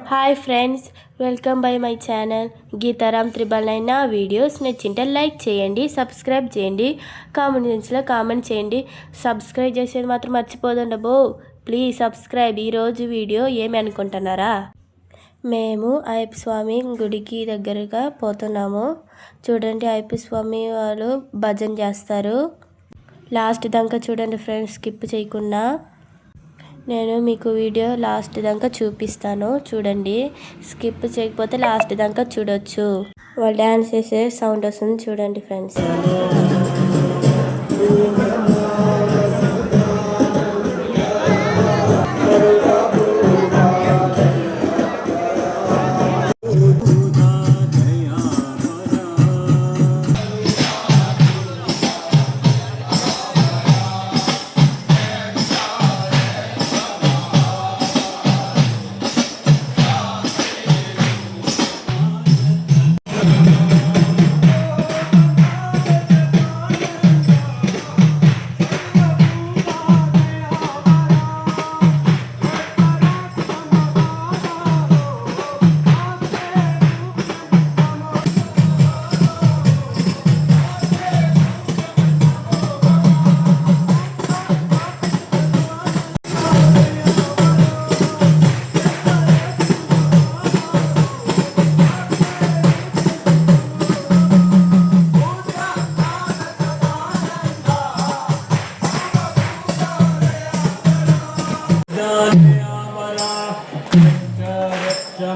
Hi friends, welcome by my channel Gitaram 999. నా videos నచ్చింటే like చేయండి, సబ్స్క్రైబ్ చేయండి, కామెంట్స్లో కామెంట్ చేయండి. సబ్స్క్రైబ్ చేసేది మాత్రం మర్చిపోదండి బో. Please subscribe. ఈరోజు వీడియో ఏమి అనుకుంటున్నారా? మేము అయ్యప్ప స్వామి గుడికి దగ్గరగా పోతున్నాము. చూడండి, అయ్యప్ప స్వామి వాళ్ళు భజన చేస్తారు. లాస్ట్ దాకా చూడండి ఫ్రెండ్స్, స్కిప్ చేయకుండా. నేను మీకు వీడియో లాస్ట్ దాకా చూపిస్తాను, చూడండి. స్కిప్ చేయకపోతే లాస్ట్ దాకా చూడొచ్చు. వాళ్ళు డ్యాన్స్ చేసే సౌండ్ వస్తుంది, చూడండి ఫ్రెండ్స్.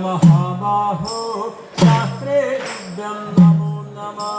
महाबाहो शास्त्रे नमो नमः।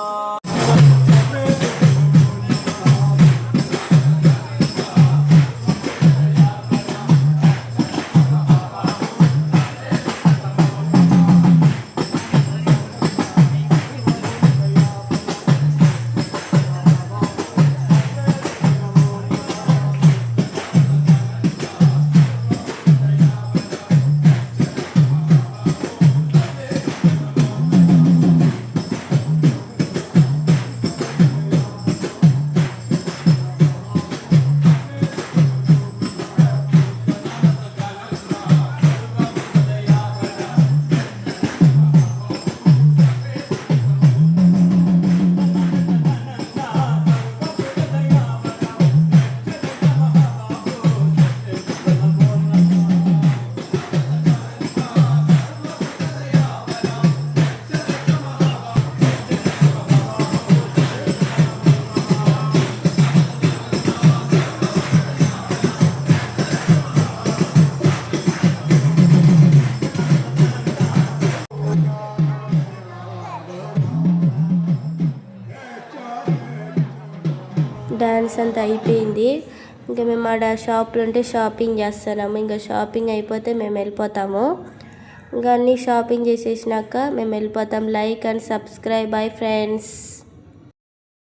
డాన్స్ అంతా అయిపోయింది. ఇంకా మేము ఆడ షాపులు ఉంటే షాపింగ్ చేస్తున్నాము. ఇంకా షాపింగ్ అయిపోతే మేము వెళ్ళిపోతాము. ఇంకా అన్నీ షాపింగ్ చేసేసినాక మేము వెళ్ళిపోతాం. Like and subscribe. Bye friends.